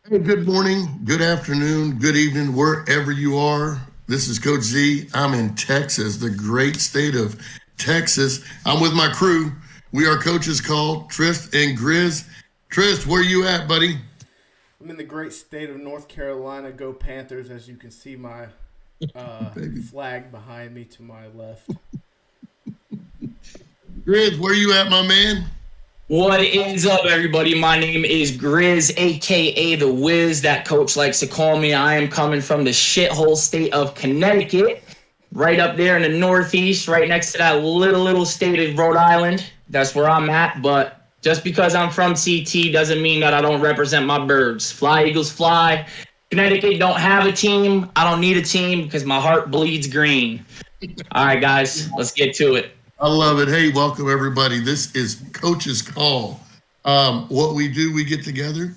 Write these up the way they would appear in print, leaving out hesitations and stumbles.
Hey, good morning, good afternoon, good evening, wherever you are. This is Coach Z. I'm in Texas, the great state of Texas. I'm with my crew. We are coaches called Trist and Grizz. Trist, where you at, buddy? I'm in the great state of North Carolina. Go Panthers! As you can see, my Baby. flag behind me to my left. Grizz, where you at, my man? What is up, everybody? My name is Grizz, aka the Wiz, that coach likes to call me. I am coming from the shithole state of Connecticut, right up there in the Northeast, right next to that little state of Rhode Island. That's where I'm at. But just because I'm from CT doesn't mean that I don't represent my birds. Fly, Eagles, fly. Connecticut don't have a team. I don't need a team because my heart bleeds green. All right, guys, let's get to it. I love it. Hey, welcome everybody. This is Coach's Call. What we do, we get together,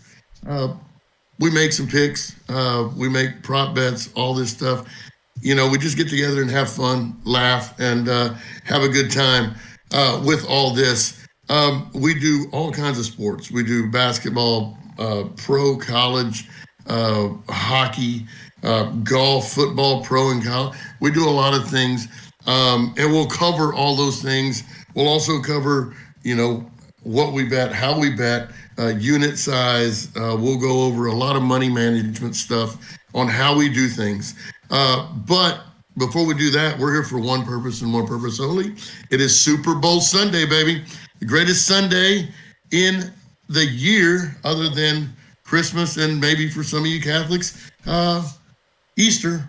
we make some picks, we make prop bets, all this stuff. You know, we just get together and have fun, laugh, and have a good time with all this. We do all kinds of sports. We do basketball, pro, college, hockey, golf, football, pro, and college. We do a lot of things. And we'll cover all those things. We'll also cover, what we bet, how we bet, unit size. We'll go over a lot of money management stuff on how we do things. But before we do that, we're here for one purpose and one purpose only. It is Super Bowl Sunday, baby. The greatest Sunday in the year, other than Christmas and maybe for some of you Catholics, Easter.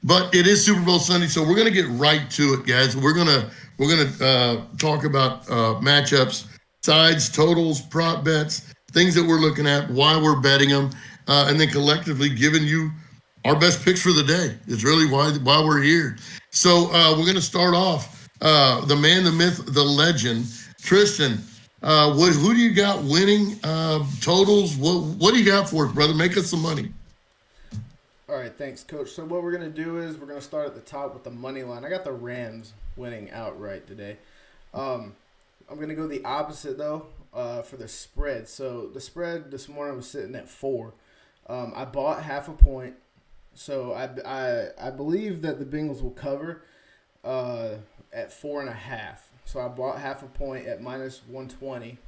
But it is Super Bowl Sunday, so we're gonna get right to it, guys. We're gonna talk about matchups, sides, totals, prop bets, things that we're looking at, why we're betting them, and then collectively giving you our best picks for the day. It's really why we're here. So we're gonna start off the man, the myth, the legend, Triston. Who do you got winning totals? What do you got for us, brother? Make us some money. All right, thanks, Coach. So what we're gonna do is we're gonna start at the top with the money line. I got the Rams winning outright today. I'm gonna go the opposite though for the spread. So the spread this morning was sitting at 4. I bought half a point, so I believe that the Bengals will cover at 4.5. So I bought half a point at minus 120.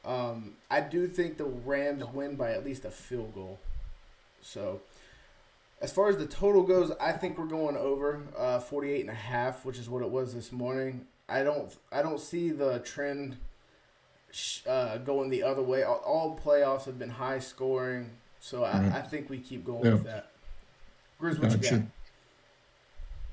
I do think the Rams win by at least a field goal. So as far as the total goes, I think we're going over 48.5, which is what it was this morning. I don't see the trend going the other way. All playoffs have been high scoring, so I think we keep going with that. Grizz, what you got?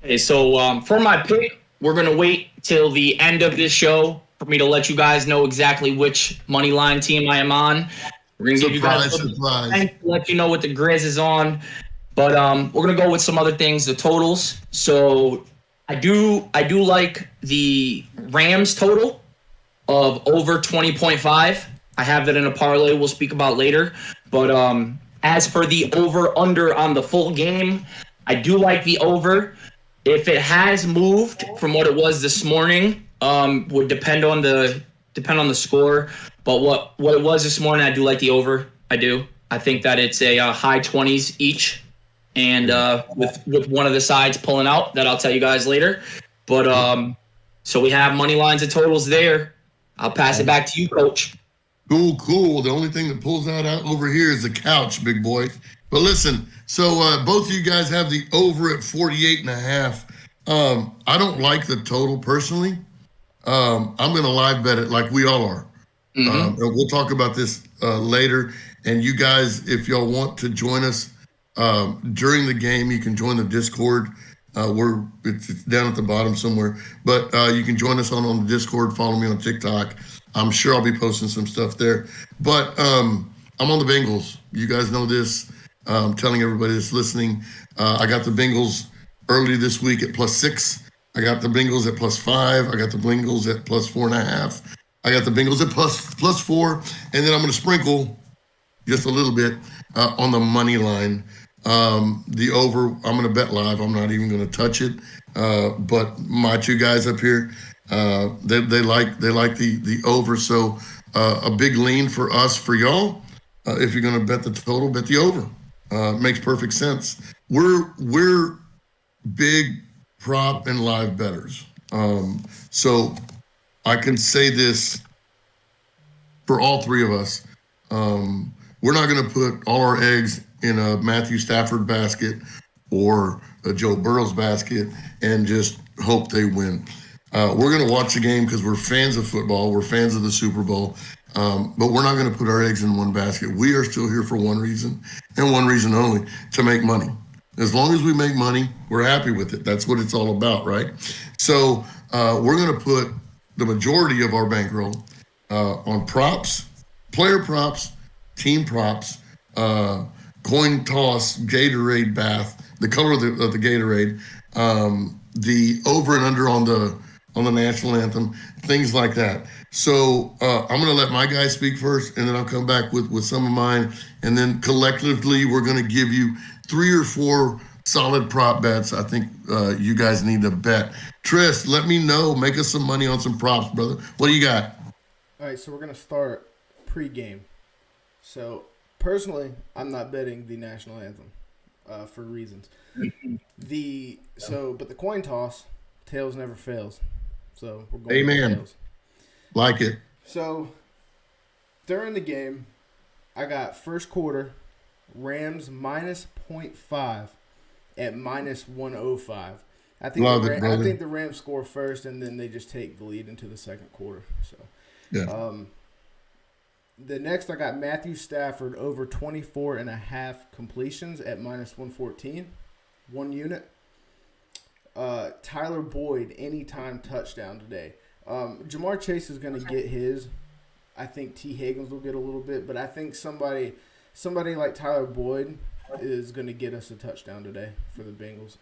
Hey, so for my pick, we're going to wait till the end of this show for me to let you guys know exactly which money line team I am on. We're going to give you guys a surprise. Let you know what the Grizz is on. But we're going to go with some other things, the totals. So I do like the Rams total of over 20.5. I have that in a parlay we'll speak about later. But as for the over-under on the full game, I do like the over. If it has moved from what it was this morning, would depend on the score. But what it was this morning, I do like the over. I do. I think that it's a high 20s each. And with one of the sides pulling out, that I'll tell you guys later. But so we have money lines and totals there. I'll pass it back to you, Coach. Cool. The only thing that pulls out over here is the couch, big boy. But listen, so both of you guys have the over at 48.5. I don't like the total personally. I'm going to live bet it like we all are. And we'll talk about this later. And you guys, if y'all want to join us during the game, you can join the Discord. It's down at the bottom somewhere, but you can join us on the Discord. Follow me on TikTok. I'm sure I'll be posting some stuff there. But I'm on the Bengals. You guys know this. I'm telling everybody that's listening. I got the Bengals early this week at +6. I got the Bengals at +5. I got the Bengals at +4.5. I got the Bengals at +4, and then I'm going to sprinkle just a little bit on the money line. The over, I'm going to bet live. I'm not even going to touch it. But my two guys up here, they like the over. So a big lean for us, for y'all. If you're going to bet the total, bet the over. Makes perfect sense. We're big prop and live bettors. So I can say this for all three of us. We're not going to put all our eggs in a Matthew Stafford basket or a Joe Burrow's basket and just hope they win. We're going to watch the game because we're fans of football. We're fans of the Super Bowl. But we're not going to put our eggs in one basket. We are still here for one reason and one reason only, to make money. As long as we make money, we're happy with it. That's what it's all about, right? So we're going to put the majority of our bankroll on props, player props, team props, coin toss, Gatorade bath, the color of the Gatorade, the over and under on the national anthem, things like that. So I'm going to let my guys speak first, and then I'll come back with some of mine. And then collectively, we're going to give you 3 or 4 solid prop bets. I think you guys need to bet. Tris, let me know. Make us some money on some props, brother. What do you got? All right, so we're going to start pregame. So personally, I'm not betting the national anthem for reasons. But the coin toss, tails never fails. So we're going with tails. Like it. So during the game, I got first quarter Rams minus 0.5 at minus 105. I think the Rams score first, and then they just take the lead into the second quarter. So yeah. The next I got Matthew Stafford over 24.5 completions at minus 114, 1 unit. Tyler Boyd anytime touchdown today. Jamar Chase is going to get his. I think T. Higgins will get a little bit, but I think somebody like Tyler Boyd is going to get us a touchdown today for the Bengals.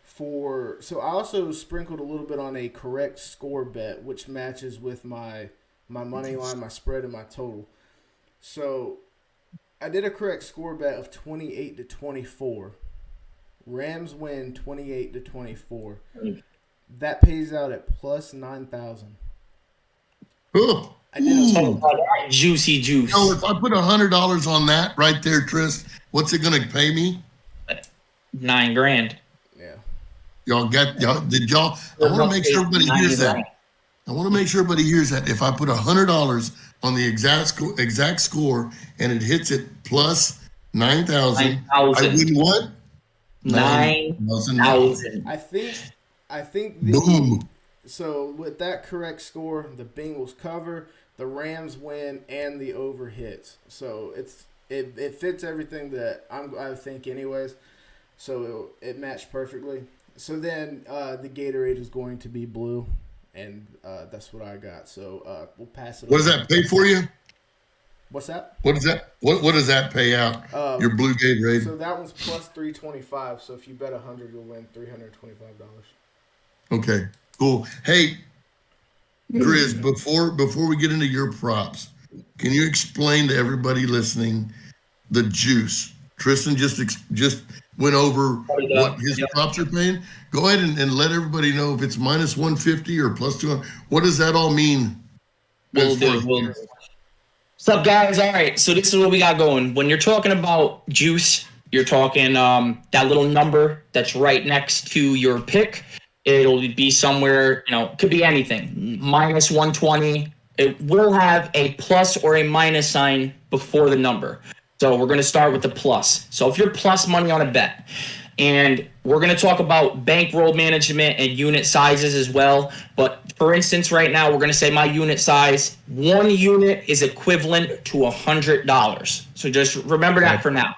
So I also sprinkled a little bit on a correct score bet, which matches with my money line, my spread, and my total. So I did a correct score bet of 28-24. Rams win 28-24. That pays out at plus 9,000. Oh, I did juicy juice. You know, if I put $100 on that right there, Tris, what's it going to pay me? $9,000. Yeah. Did y'all? I want to make sure everybody hears that. I want to make sure everybody hears that. If I put $100 on the exact score and it hits it plus 9,000, I win what? 9,000. I think boom. So with that correct score, the Bengals cover, the Rams win, and the over hits. So it fits everything that I think anyways. So it matched perfectly. So then the Gatorade is going to be blue, and that's what I got. So we'll pass it. What does that pay for you? What's that? What is that? What does that pay out? Your blue Gatorade. So that one's plus 325. So if you bet 100, you'll win $325. Okay, cool. Hey, Grizz, before we get into your props, can you explain to everybody listening the juice? Tristan just went over what his props are paying. Go ahead and let everybody know if it's minus 150 or plus 200. What does that all mean? What's up, guys? All right, so this is what we got going. When you're talking about juice, you're talking that little number that's right next to your pick. It'll be somewhere, could be anything. Minus 120. It will have a plus or a minus sign before the number. So we're going to start with the plus. So if you're plus money on a bet, and we're going to talk about bankroll management and unit sizes as well. But for instance, right now, we're going to say my unit size, 1 unit is equivalent to $100. So just remember that for now.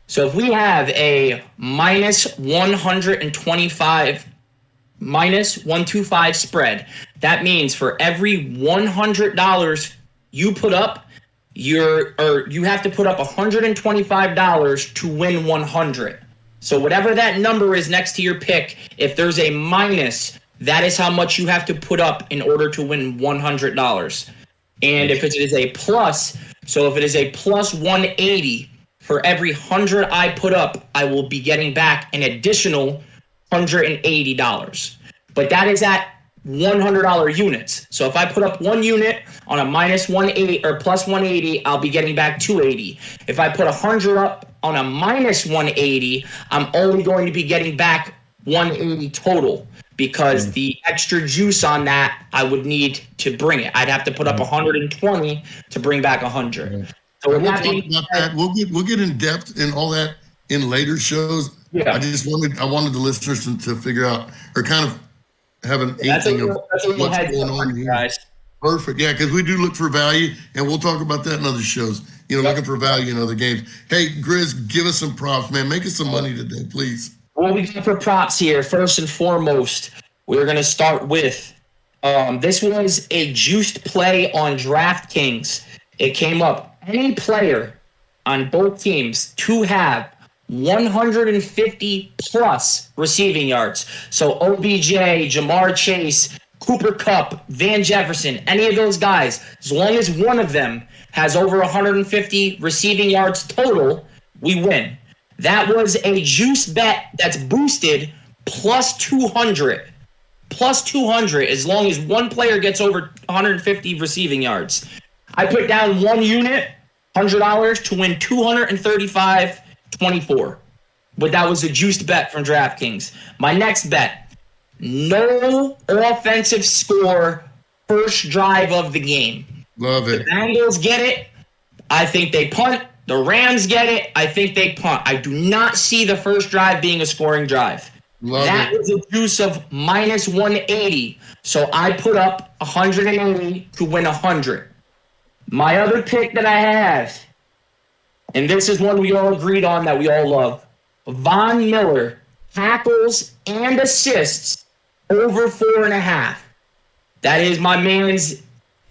So if we have a minus 125 spread, that means for every $100 you put up, you have to put up $125 to win 100. So whatever that number is next to your pick, if there's a minus, that is how much you have to put up in order to win $100. And if it is a plus, so if it is a plus 180, for every 100 I put up, I will be getting back an additional $180. But that is at $100 units. So if I put up one unit on a minus 180 or plus 180, I'll be getting back 280. If I put 100 up on a minus 180, I'm only going to be getting back 180 total, because the extra juice on that I would need to bring it. I'd have to put up 120 to bring back 100. So we'll talk about that. We'll get in depth in all that in later shows. Yeah. I wanted the listeners to figure out, or kind of have an inkling of what's going on here. Guys. Perfect. Yeah, because we do look for value, and we'll talk about that in other shows. Looking for value in other games. Hey, Grizz, give us some props, man. Make us some money today, please. What we got for props here, first and foremost, we're going to start with, this was a juiced play on DraftKings. It came up, any player on both teams to have 150 plus receiving yards. So OBJ, Jamar Chase, Cooper Kupp, Van Jefferson, any of those guys, as long as one of them has over 150 receiving yards total, we win. That was a juice bet that's boosted plus 200. Plus 200 as long as one player gets over 150 receiving yards. I put down one unit, $100 to win 235.24. But that was a juiced bet from DraftKings. My next bet, no offensive score first drive of the game. Love it. The Bengals get it. I think they punt. The Rams get it. I think they punt. I do not see the first drive being a scoring drive. That was a juice of minus 180. So I put up 180 to win 100. My other pick that I have, and this is one we all agreed on that we all love, Von Miller, tackles and assists over 4.5. That is my man's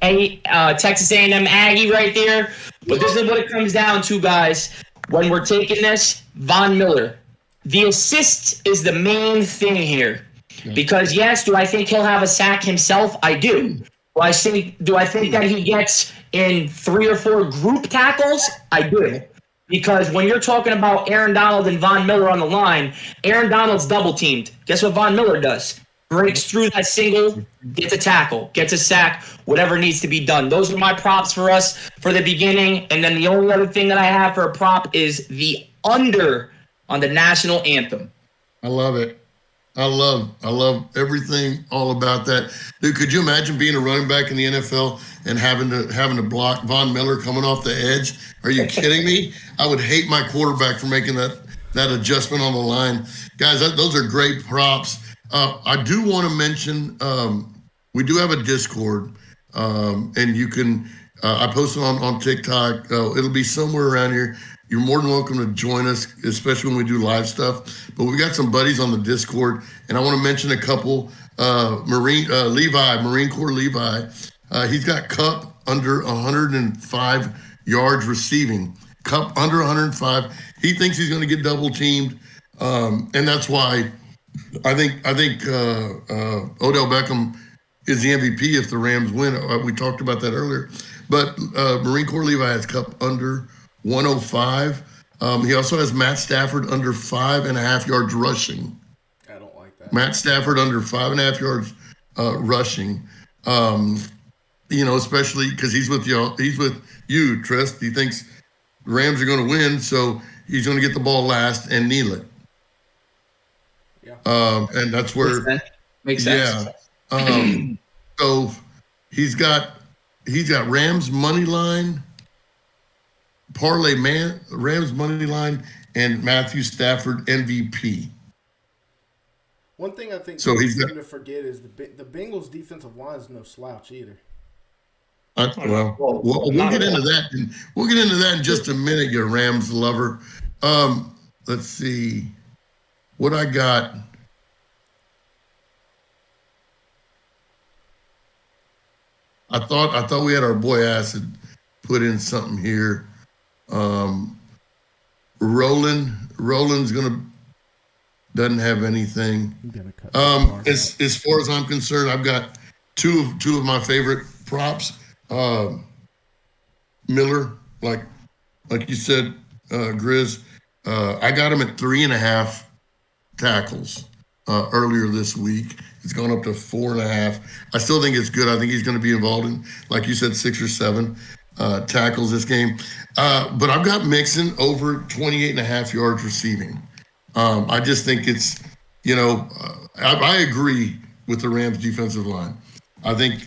Texas A&M Aggie right there. But this is what it comes down to, guys. When we're taking this, Von Miller. The assists is the main thing here. Because, yes, do I think he'll have a sack himself? I do. Do I think that he gets in 3 or 4 group tackles? I do. Because when you're talking about Aaron Donald and Von Miller on the line, Aaron Donald's double-teamed. Guess what Von Miller does? Breaks through that single, gets a tackle, gets a sack, whatever needs to be done. Those are my props for us for the beginning. And then the only other thing that I have for a prop is the under on the national anthem. I love it. I love everything all about that. Dude, could you imagine being a running back in the NFL and having to block Von Miller coming off the edge? Are you kidding me? I would hate my quarterback for making that adjustment on the line. Guys, those are great props. I do want to mention we do have a Discord, and you can. I posted on TikTok. It'll be somewhere around here. You're more than welcome to join us, especially when we do live stuff. But we got some buddies on the Discord, and I want to mention a couple. Marine Corps Levi. He's got Kupp under 105 yards receiving. Kupp under 105. He thinks he's going to get double teamed, and that's why. I think Odell Beckham is the MVP if the Rams win. We talked about that earlier. But Marine Corps Levi has Kupp under 105. He also has Matt Stafford under 5.5 yards rushing. I don't like that. Matt Stafford under 5.5 yards rushing. Especially because he's with you, Trist. He thinks the Rams are going to win, so he's going to get the ball last and kneel it. Yeah. And that's where makes sense. Yeah. So he's got Rams money line, parlay Rams money line, and Matthew Stafford MVP. One thing I think so he's going to forget is the Bengals defensive line is no slouch either. We'll get into that. We'll get into that in just a minute, you Rams lover. Let's see. What I got, I thought we had our boy Acid put in something here. Roland's doesn't have anything. As far as I'm concerned, I've got two of my favorite props. Miller, like you said, Grizz. I got him at 3.5 tackles. earlier this week. It's gone up to 4.5. I still think it's good. I think he's going to be involved in, like you said, 6 or 7 tackles this game. But I've got Mixon over 28.5 yards receiving. I just think it's, I agree with the Rams defensive line. I think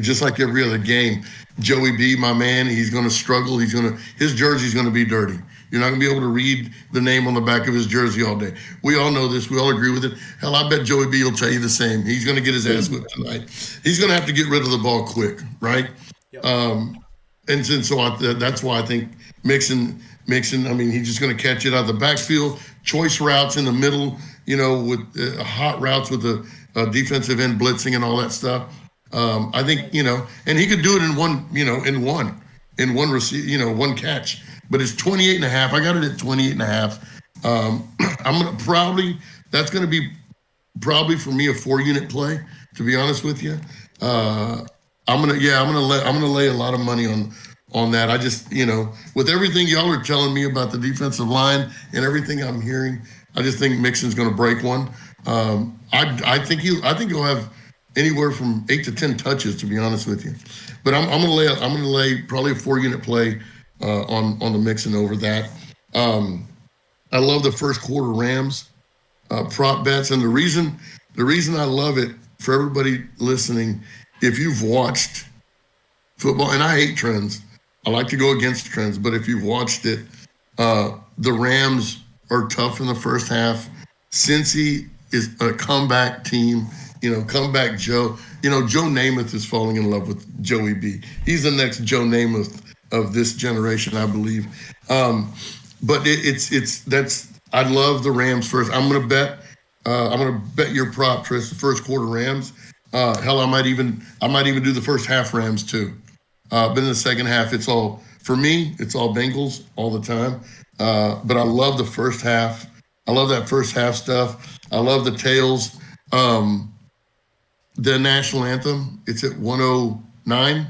just like every other game, Joey B, my man, he's going to struggle. His jersey's going to be dirty. You're not going to be able to read the name on the back of his jersey all day. We all know this. We all agree with it. Hell, I bet Joey B will tell you the same. He's going to get his ass whipped tonight. He's going to have to get rid of the ball quick, right? Yep. And so that's why I think Mixon, I mean, he's just going to catch it out of the backfield, choice routes in the middle, with hot routes with the defensive end blitzing and all that stuff. I think, and he could do it in one receive, one catch. But it's 28.5. I got it at 28.5. I'm going to that's going to be for me a 4-unit play, to be honest with you. I'm going to lay a lot of money on that. I just, with everything y'all are telling me about the defensive line and everything I'm hearing, I just think Mixon's going to break one. I think he'll have anywhere from 8 to 10 touches, to be honest with you. But I'm going to lay probably a 4-unit play on the Mixon over that. I love the first quarter Rams prop bets, and the reason I love it for everybody listening, if you've watched football, and I hate trends, I like to go against trends, but if you've watched it, the Rams are tough in the first half. Cincy is a comeback team, comeback Joe. Joe Namath is falling in love with Joey B. He's the next Joe Namath of this generation, I believe. But I love the Rams first. I'm gonna bet your prop, Tris, the first quarter Rams. Hell, I might even do the first half Rams too. But in the second half, it's all Bengals all the time. But I love the first half. I love that first half stuff. I love the tails. The national anthem, it's at 109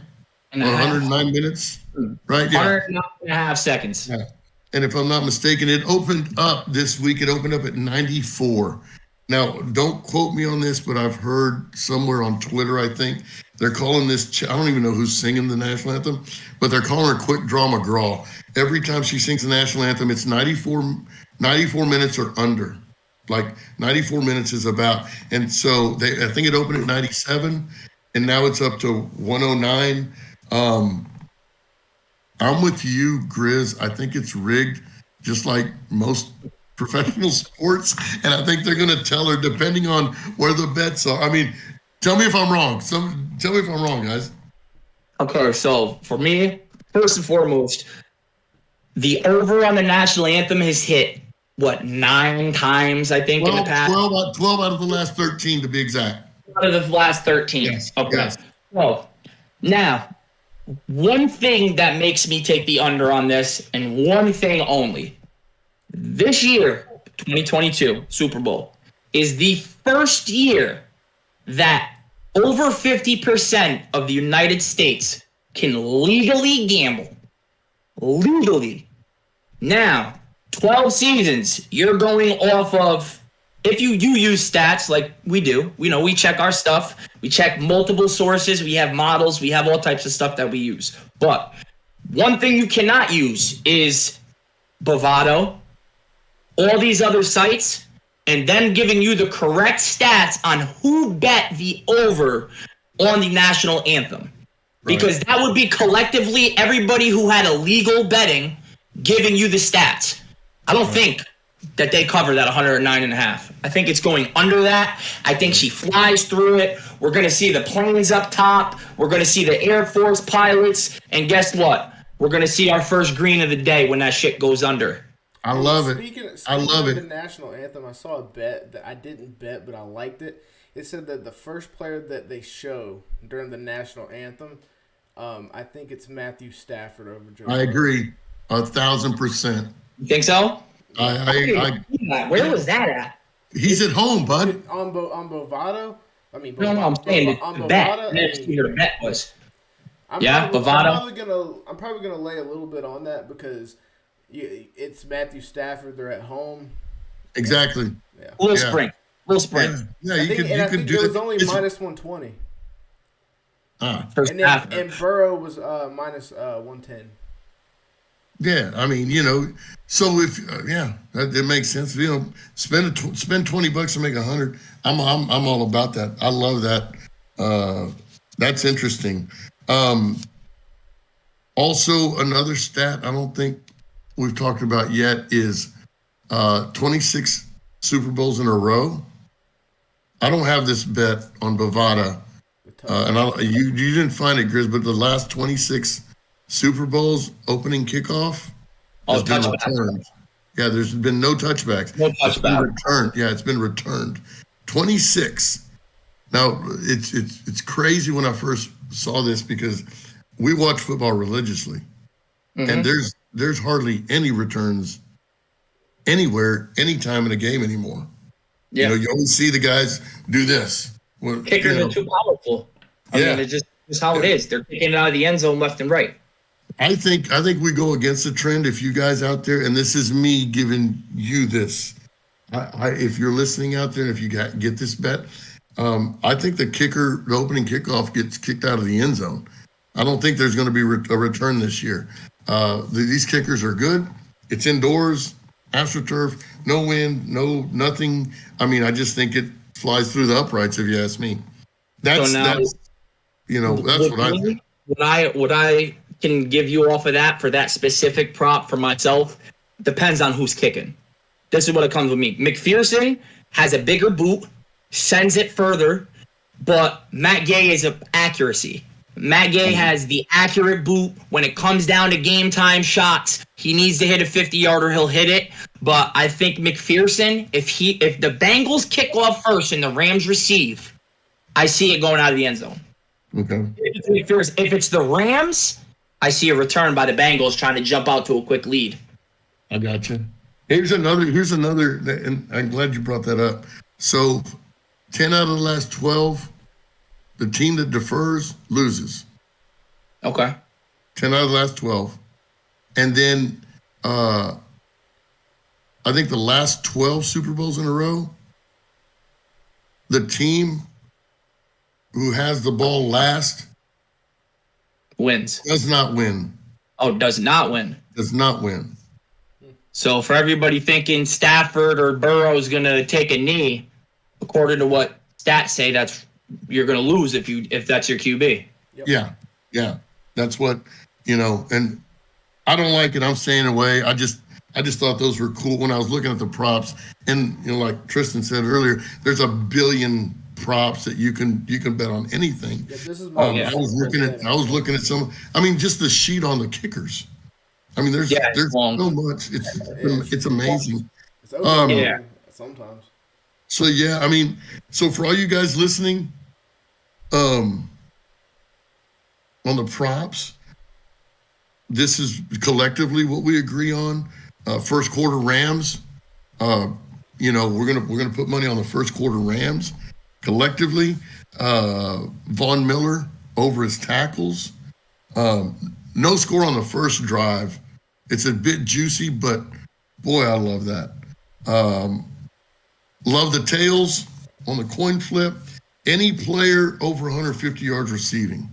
or 109 minutes, right? Yeah. 109.5 seconds. Yeah. And if I'm not mistaken, it opened up this week. It opened up at 94. Now, don't quote me on this, but I've heard somewhere on Twitter, I think, they're calling this, I don't even know who's singing the national anthem, but they're calling her Quick Draw McGraw. Every time she sings the national anthem, it's 94 minutes or under. Like 94 minutes is about. And so I think it opened at 97, and now it's up to 109. I'm with you, Grizz. I think it's rigged, just like most professional sports. And I think they're going to tell her, depending on where the bets are. I mean, tell me if I'm wrong. Tell me if I'm wrong, guys. Okay, so for me, first and foremost, the over on the national anthem has hit, 9 times, I think, in the past? 12 out of the last 13, to be exact. Out of the last 13. Yes. Okay. Yes. Well, now, one thing that makes me take the under on this, and one thing only. This year, 2022 Super Bowl, is the first year that over 50% of the United States can legally gamble. Legally. Now, 12 seasons, you're going off of, if you use stats like we do, we check our stuff, we check multiple sources, we have models, we have all types of stuff that we use. But one thing you cannot use is Bovado, all these other sites, and then giving you the correct stats on who bet the over on the national anthem. Because that would be collectively everybody who had illegal betting giving you the stats. I don't think that they cover that 109.5. I think it's going under that. I think she flies through it. We're going to see the planes up top. We're going to see the Air Force pilots. And guess what? We're going to see our first green of the day when that shit goes under. I love it. I love it. The national anthem, I saw a bet that I didn't bet, but I liked it. It said that the first player that they show during the national anthem, I think it's Matthew Stafford over Joe. I agree 1,000%. You think so? Where was that at? He's at home, bud. On Bovado? I mean, no, I'm saying the bet. I didn't see who the bet was. Bovado? I'm probably gonna lay a little bit on that because it's Matthew Stafford. They're at home. Exactly. Yeah. Little spring. Little sprint. Yeah, I you think, could I think do it it. was only minus 120. First And half. then and Burrow was minus 110. Yeah, I mean, so if it makes sense. Spend $20 to make 100. I'm all about that. I love that. That's interesting. Also, another stat I don't think we've talked about yet is 26 Super Bowls in a row. I don't have this bet on Bovada, and you didn't find it, Grizz, but the last 26 Super Bowls opening kickoff has been returned. Yeah, there's been no touchbacks. No It's been touchback. returned. Yeah, it's been returned. 26. Now it's crazy when I first saw this because we watch football religiously, and there's hardly any returns anywhere, anytime in a game anymore. Yeah. You always see the guys do this. Well, Kickers are too powerful. I mean, it's just how it is. They're kicking it out of the end zone left and right. I think we go against the trend. If you guys out there, and this is me giving you this, if you're listening out there, and if you get this bet, I think the opening kickoff gets kicked out of the end zone. I don't think there's going to be a return this year. These kickers are good. It's indoors, AstroTurf, no wind, nothing. I mean, I just think it flies through the uprights. If you ask me, that's what I think. What I can give you off of that for that specific prop for myself depends on who's kicking. This is what it comes with me. McPherson has a bigger boot, sends it further, but Matt Gay is accuracy. Matt Gay has the accurate boot. When it comes down to game time shots, he needs to hit a 50-yarder, he'll hit it. But I think McPherson, if the Bengals kick off first and the Rams receive, I see it going out of the end zone. Okay. If it's the Rams, I see a return by the Bengals trying to jump out to a quick lead. I got you. Here's another, and I'm glad you brought that up. So 10 out of the last 12, the team that defers loses. Okay. 10 out of the last 12. And then I think the last 12 Super Bowls in a row, the team who has the ball last Wins. does not win. Oh, does not win. Does not win. So for everybody thinking Stafford or Burrow is going to take a knee, according to what stats say, you're going to lose if that's your QB. Yep. Yeah. That's what, and I don't like it. I'm staying away. I just thought those were cool when I was looking at the props. And like Tristan said earlier, there's a billion props that you can bet on anything. Yeah, this is I was looking at some. I mean, just the sheet on the kickers. I mean, there's so much. It's amazing. It's okay sometimes. So yeah, I mean, so for all you guys listening, on the props, this is collectively what we agree on. First quarter Rams. We're gonna put money on the first quarter Rams collectively. Von Miller over his tackles. No score on the first drive. It's a bit juicy, but boy, I love that. Love the tails on the coin flip. Any player over 150 yards receiving.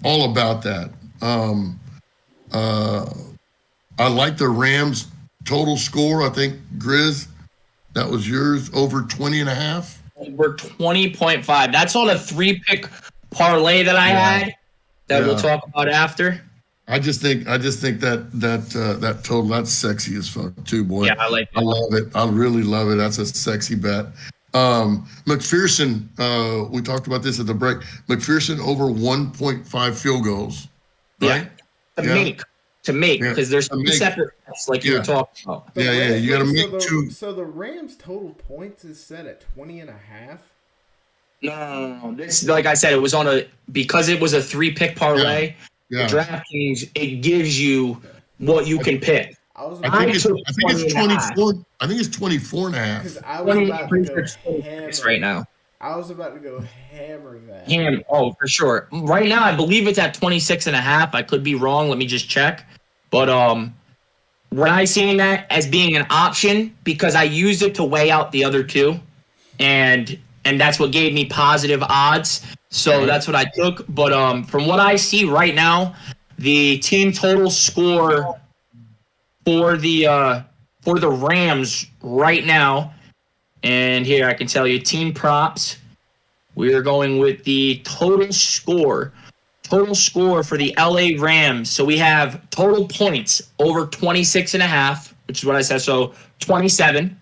All about that. I like the Rams total score. I think, Grizz, that was yours, over 20.5. We're 20.5. That's on a 3-pick parlay that I had that we'll talk about after. I just think that total, that's sexy as fuck too, boy. Yeah, I like that. I love it. I really love it. That's a sexy bet. McPherson, we talked about this at the break. McPherson over 1.5 field goals. Right? To make, because there's two separate bets like you were talking about. You got to make two. So the Rams total points is set at 20.5. No. This, like I said, it was because it was a 3-pick parlay. Yeah. DraftKings, it gives you what you can pick. I think it's 24. I think it's 24.5. Because I was about to go hammer right now. I was about to go hammering that. For sure. Right now, I believe it's at 26.5. I could be wrong. Let me just check. But when I seen that as being an option, because I used it to weigh out the other two, and that's what gave me positive odds. So that's what I took. But from what I see right now, the team total score for the Rams right now, and here I can tell you team props. We are going with the total score for the LA Rams. So we have total points over 26.5, which is what I said. So 27.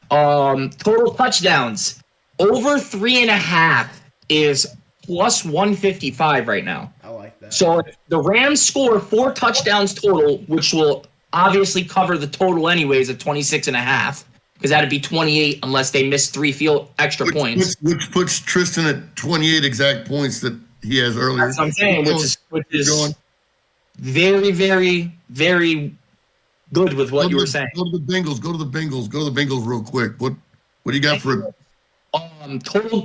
Total touchdowns over 3.5 is plus 155 right now. I like that. So if the Rams score 4 touchdowns total, which will obviously cover the total anyways of 26.5, because that'd be 28 unless they miss 3 extra points. Which puts Triston at 28 exact points that he has earlier. That's what I'm saying, which is very, very, very good with what you were saying. Go to the Bengals real quick. What do you got for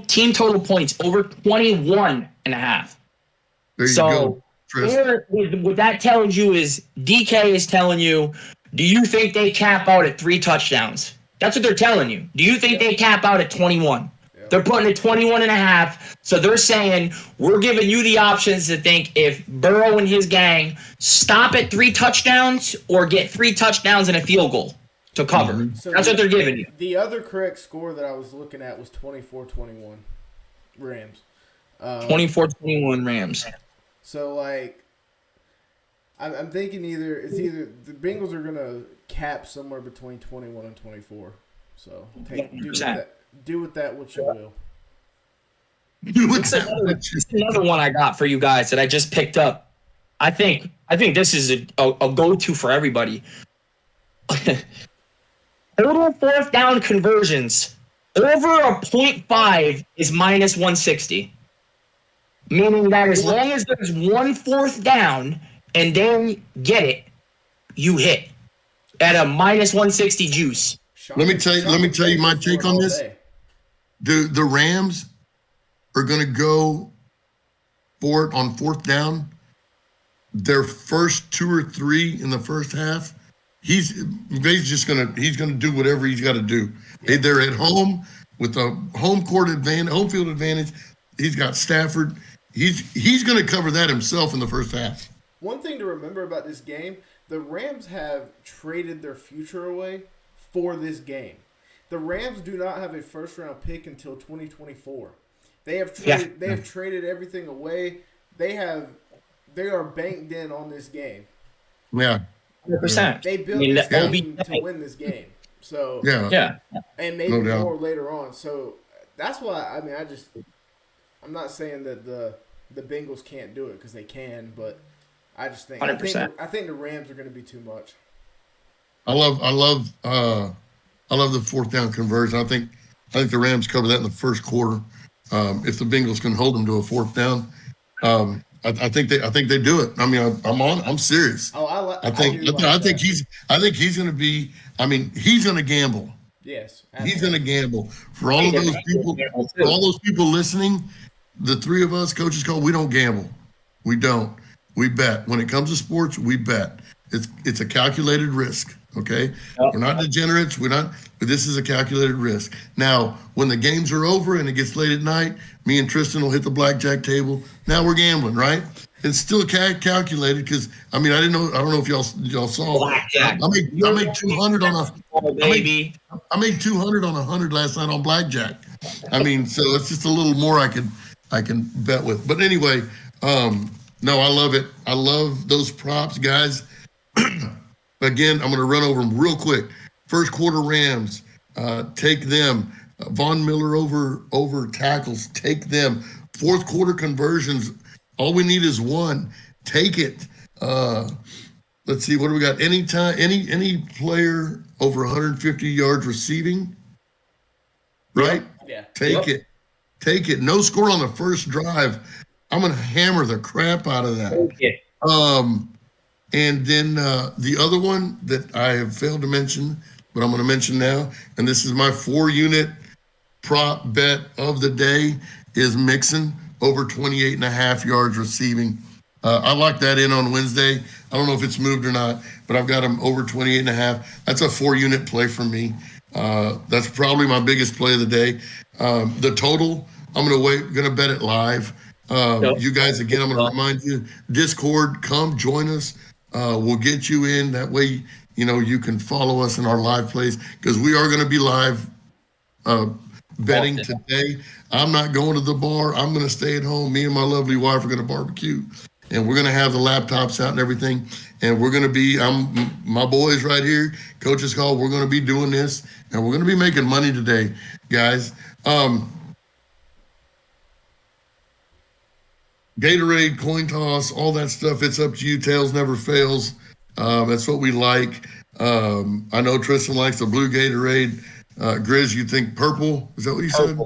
team total points over 21.5. There you so go. What that tells you is DK is telling you, do you think they cap out at 3 touchdowns? That's what they're telling you. Do you think they cap out at 21? They're putting it 21.5. So they're saying, we're giving you the options to think if Burrow and his gang stop at 3 touchdowns or get 3 touchdowns and a field goal to cover. Mm-hmm. So that's what they're giving you. The other correct score that I was looking at was 24-21 Rams. 24-21 Rams. So, I'm thinking either the Bengals are going to cap somewhere between 21 and 24. So, do with that what you will. Another one I got for you guys that I just picked up. I think this is a go-to for everybody. Total 4th down conversions over a 0.5 is minus 160. Meaning that as long as there's 1 4th down and they get it, you hit at a minus 160 juice. Let me tell you my take on this. The Rams are going to go for it on 4th down. Their first 2 or 3 in the first half, he's just going to do whatever he's got to do. Yeah. They're at home with a home field advantage. He's got Stafford. He's going to cover that himself in the first half. One thing to remember about this game, the Rams have traded their future away for this game. The Rams do not have a first-round pick until 2024. They have traded everything away. They are banked in on this game. Yeah. 100%. They built this team to win this game. So yeah. And maybe more later on. So that's why I'm not saying that the Bengals can't do it, because they can, but I just think 100%. I think the Rams are going to be too much. I love the 4th down conversion. I think the Rams cover that in the first quarter. If the Bengals can hold them to a 4th down, I think they do it. I mean, I'm serious. Oh, I think he's going to be. I mean, he's going to gamble. Yes, absolutely. He's going to gamble for all of those people. For all those people listening, the 3 of us, Coaches Call, we don't gamble. We don't. We bet. When it comes to sports, we bet. It's a calculated risk. Okay, we're not degenerates. But this is a calculated risk. Now, when the games are over and it gets late at night, me and Triston will hit the blackjack table. Now we're gambling, right? It's still calculated because I don't know if y'all saw. Blackjack. I made 200 on I made 200 on 100 last night on blackjack. So it's just a little more I can bet with. But anyway, no, I love it. I love those props, guys. Again, I'm going to run over them real quick. First quarter Rams, take them. Von Miller over tackles, take them. 4th quarter conversions, all we need is 1. Take it. Let's see, what do we got? Any player over 150 yards receiving, right? Yeah. Take it. No score on the first drive. I'm going to hammer the crap out of that. Okay. And then the other one that I have failed to mention, but I'm going to mention now, and this is my 4-unit prop bet of the day, is Mixon over 28.5 yards receiving. I locked that in on Wednesday. I don't know if it's moved or not, but I've got him over 28.5. That's a 4-unit play for me. That's probably my biggest play of the day. The total, I'm gonna bet it live. You guys, again, I'm gonna remind you, Discord, come join us. We'll get you in. That way, you can follow us in our live plays because we are gonna be live betting today. I'm not going to the bar. I'm gonna stay at home. Me and my lovely wife are gonna barbecue, and we're gonna have the laptops out and everything. And we're gonna be, my boys right here, Coach's Call. We're gonna be doing this, and we're gonna be making money today, guys. Gatorade, coin toss, all that stuff. It's up to you. Tails never fails. That's what we like. I know Tristan likes the blue Gatorade. Grizz, you think purple? Is that what you said?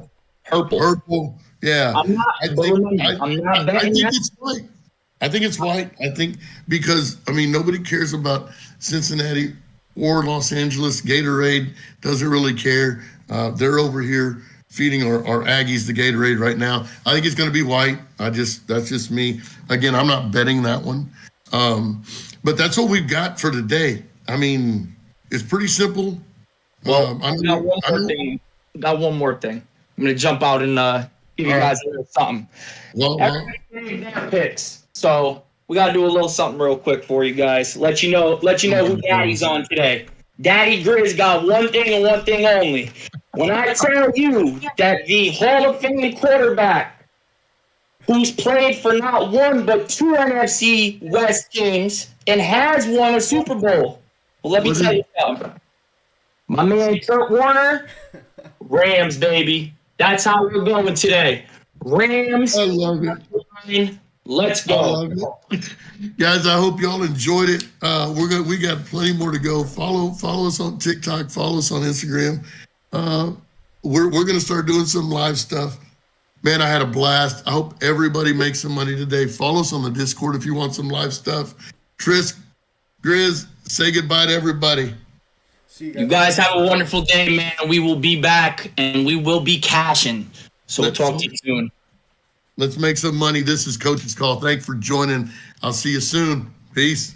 Purple. Yeah. I'm not betting that. It's white. I think it's white. I think because, nobody cares about Cincinnati or Los Angeles. Gatorade doesn't really care. They're over here feeding our Aggies the Gatorade right now. I think it's going to be white. That's just me. Again, I'm not betting that one. But that's what we've got for today. It's pretty simple. Well, I got one more thing. I'm going to jump out and give you guys a little something. Everybody gave their picks. So we got to do a little something real quick for you guys. Let you know who Daddy's on today. Daddy Grizz got one thing and one thing only. When I tell you that the Hall of Fame quarterback who's played for not one but two NFC West teams and has won a Super Bowl, well, let me tell you something. My man Kurt Warner, Rams, baby. That's how we're going today. Rams. I love it. Let's go. Guys, I hope y'all enjoyed it. We got plenty more to go. Follow us on TikTok, follow us on Instagram. We're gonna start doing some live stuff. Man, I had a blast. I hope everybody makes some money today. Follow us on the Discord if you want some live stuff. Tris, Grizz, say goodbye to everybody. You guys have a wonderful day, man. We will be back and we will be cashing. So we'll talk to you soon. Let's make some money. This is Coach's Call. Thanks for joining. I'll see you soon. Peace.